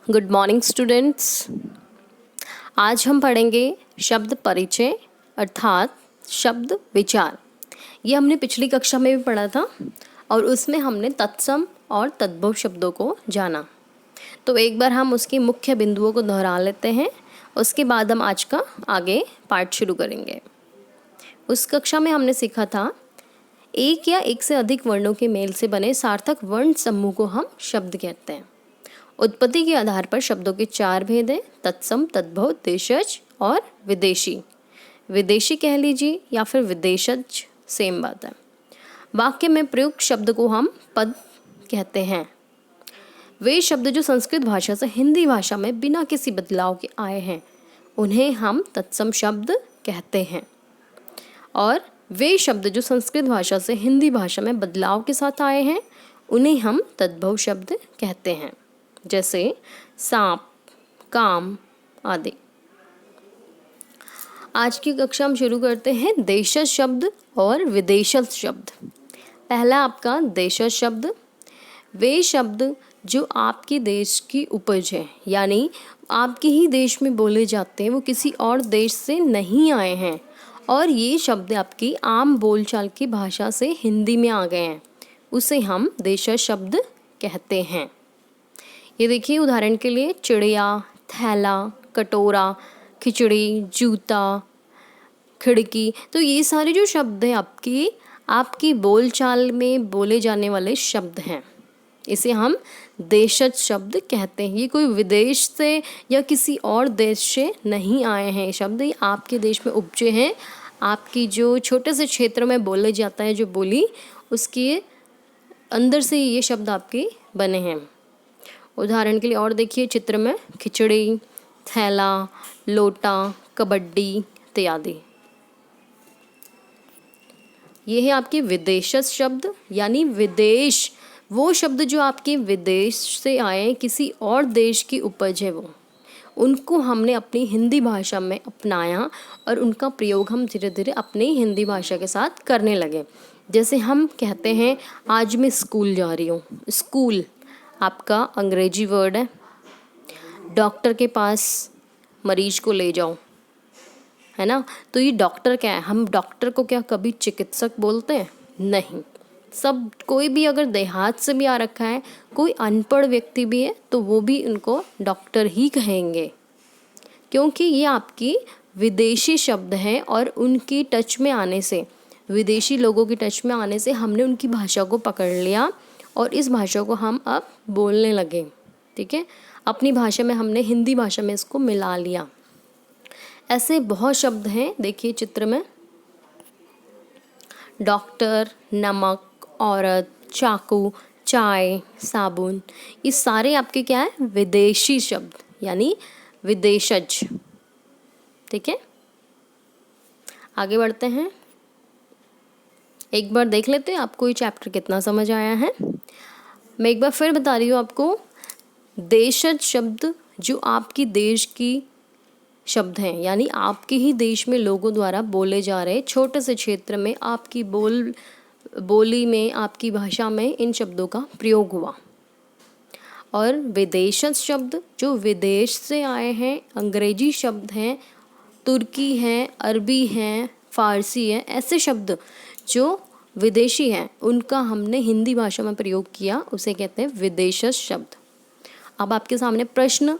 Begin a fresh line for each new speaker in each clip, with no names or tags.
Good morning students. आज हम पढ़ेंगे शब्द परिचय अर्थात शब्द विचार। ये हमने पिछली कक्षा में भी पढ़ा था और उसमें हमने तत्सम और तद्भव शब्दों को जाना। तो एक बार हम उसके मुख्य बिंदुओं को दोहरा लेते हैं, उसके बाद हम आज का आगे पाठ शुरू करेंगे। उस कक्षा में हमने सीखा था एक या एक से अधिक वर्णों के मेल से बने सार्थक वर्ण समूह को हम शब्द कहते हैं। उत्पत्ति के आधार पर शब्दों के चार भेद हैं: तत्सम, तद्भव, देशज और विदेशी। विदेशी कह लीजिए या फिर विदेशज, सेम बात है। वाक्य में प्रयुक्त शब्द को हम पद कहते हैं। वे शब्द जो संस्कृत भाषा से हिंदी भाषा में बिना किसी बदलाव के आए हैं उन्हें हम तत्सम शब्द कहते हैं, और वे शब्द जो संस्कृत भाषा से हिंदी भाषा में बदलाव के साथ आए हैं उन्हें हम तद्भव शब्द कहते हैं, जैसे सांप, काम आदि। आज की कक्षा हम शुरू करते हैं देशज शब्द और विदेशज शब्द। पहला आपका देशज शब्द। वे शब्द जो आपके देश की उपज है, यानी आपके ही देश में बोले जाते हैं, वो किसी और देश से नहीं आए हैं और ये शब्द आपकी आम बोलचाल की भाषा से हिंदी में आ गए हैं, उसे हम देशज शब्द कहते हैं। ये देखिए उदाहरण के लिए चिड़िया, थैला, कटोरा, खिचड़ी, जूता, खिड़की। तो ये सारे जो शब्द हैं आपकी बोलचाल में बोले जाने वाले शब्द हैं, इसे हम देशज शब्द कहते हैं। ये कोई विदेश से या किसी और देश से नहीं आए हैं शब्द, ये आपके देश में उपजे हैं। आपकी जो छोटे से क्षेत्र में बोले जाता है जो बोली, उसके अंदर से ये शब्द आपके बने हैं। उदाहरण के लिए और देखिए चित्र में खिचड़ी, थैला, लोटा, कबड्डी इत्यादि। ये है आपके विदेशज शब्द, यानी विदेश, वो शब्द जो आपके विदेश से आए, किसी और देश की उपज है, वो उनको हमने अपनी हिंदी भाषा में अपनाया और उनका प्रयोग हम धीरे धीरे अपनी हिंदी भाषा के साथ करने लगे। जैसे हम कहते हैं आज मैं स्कूल जा रही हूँ। स्कूल आपका अंग्रेजी वर्ड है। डॉक्टर के पास मरीज को ले जाओ, है ना। तो ये डॉक्टर क्या है? हम डॉक्टर को क्या कभी चिकित्सक बोलते हैं? नहीं। सब कोई भी अगर देहात से भी आ रखा है, कोई अनपढ़ व्यक्ति भी है, तो वो भी उनको डॉक्टर ही कहेंगे, क्योंकि ये आपकी विदेशी शब्द हैं और उनकी टच में आने से, विदेशी लोगों की टच में आने से हमने उनकी भाषा को पकड़ लिया और इस भाषा को हम अब बोलने लगे। ठीक है, अपनी भाषा में हमने हिंदी भाषा में इसको मिला लिया। ऐसे बहुत शब्द हैं, देखिए चित्र में डॉक्टर, नमक, औरत, चाकू, चाय, साबुन, ये सारे आपके क्या है? विदेशी शब्द, यानी विदेशज। ठीक है, आगे बढ़ते हैं। एक बार देख लेते हैं आपको ये चैप्टर कितना समझ आया है। मैं एक बार फिर बता रही हूँ आपको, देशज शब्द जो आपकी देश की शब्द हैं, यानी आपके ही देश में लोगों द्वारा बोले जा रहे छोटे से क्षेत्र में आपकी बोली में, आपकी भाषा में इन शब्दों का प्रयोग हुआ। और विदेशज शब्द जो विदेश से आए हैं, अंग्रेजी शब्द हैं, तुर्की हैं, अरबी हैं, फारसी हैं, ऐसे शब्द जो विदेशी हैं उनका हमने हिंदी भाषा में प्रयोग किया, उसे कहते हैं विदेशज शब्द। अब आपके सामने प्रश्न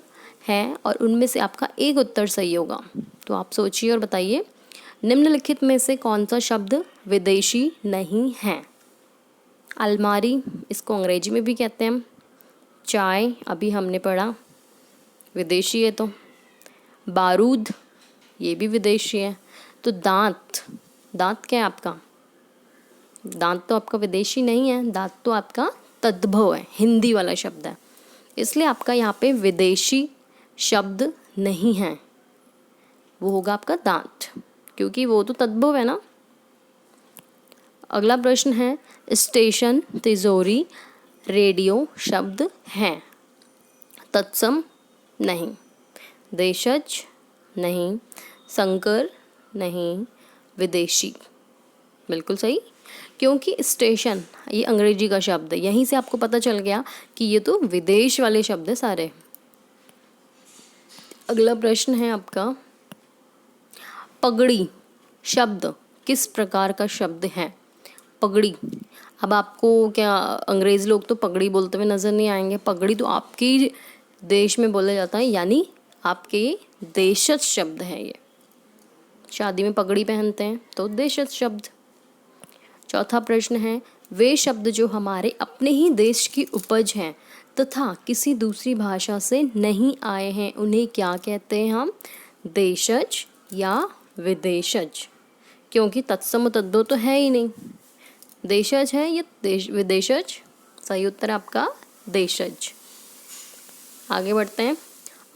है और उनमें से आपका एक उत्तर सही होगा, तो आप सोचिए और बताइए निम्नलिखित में से कौन सा शब्द विदेशी नहीं है? अलमारी, इसको अंग्रेजी में भी कहते हैं। चाय, अभी हमने पढ़ा, विदेशी है। तो बारूद, ये भी विदेशी है। तो दांत, दांत क्या है आपका? दांत तो आपका विदेशी नहीं है, दांत तो आपका तद्भव है, हिंदी वाला शब्द है, इसलिए आपका यहाँ पे विदेशी शब्द नहीं है, वो होगा आपका दांत, क्योंकि वो तो तद्भव है ना। अगला प्रश्न है, स्टेशन, तिजोरी, रेडियो शब्द हैं। तत्सम नहीं, देशज नहीं, संकर नहीं, विदेशी बिल्कुल सही, क्योंकि स्टेशन ये अंग्रेजी का शब्द है। यहीं से आपको पता चल गया कि ये तो विदेश वाले शब्द है सारे। अगला प्रश्न है आपका, पगड़ी शब्द किस प्रकार का शब्द है? पगड़ी, अब आपको क्या अंग्रेज लोग तो पगड़ी बोलते हुए नज़र नहीं आएंगे। पगड़ी तो आपके देश में बोला जाता है, यानी आपके देशज शब्द है ये। शादी में पगड़ी पहनते हैं तो देशज शब्द। चौथा प्रश्न है, वे शब्द जो हमारे अपने ही देश की उपज हैं तथा किसी दूसरी भाषा से नहीं आए हैं, उन्हें क्या कहते हैं हम? देशज या विदेशज, क्योंकि तत्सम तद्दो तो है ही नहीं। देशज है या विदेशज? सही उत्तर आपका देशज। आगे बढ़ते हैं।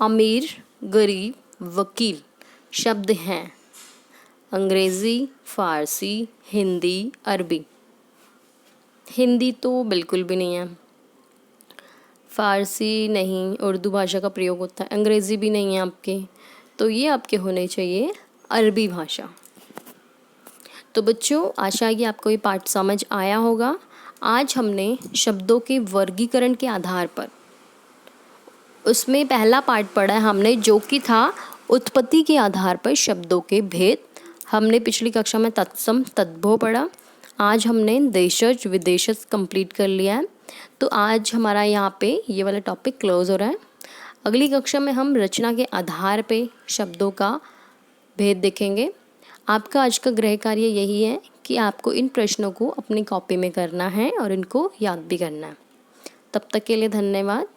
अमीर, गरीब, वकील शब्द हैं अंग्रेज़ी, फ़ारसी, हिंदी, अरबी। हिंदी तो बिल्कुल भी नहीं है, फ़ारसी नहीं, उर्दू भाषा का प्रयोग होता है, अंग्रेज़ी भी नहीं है आपके, तो ये आपके होने चाहिए अरबी भाषा। तो बच्चों, आशा है कि आपको ये पाठ समझ आया होगा। आज हमने शब्दों के वर्गीकरण के आधार पर, उसमें पहला पाठ पढ़ा है हमने जो कि था उत्पत्ति के आधार पर शब्दों के भेद। हमने पिछली कक्षा में तत्सम तद्भव पढ़ा। आज हमने देशज विदेशज कंप्लीट कर लिया है। तो आज हमारा यहाँ पे ये वाला टॉपिक क्लोज हो रहा है। अगली कक्षा में हम रचना के आधार पे शब्दों का भेद देखेंगे। आपका आज का गृह कार्य यही है कि आपको इन प्रश्नों को अपनी कॉपी में करना है और इनको याद भी करना है। तब तक के लिए धन्यवाद।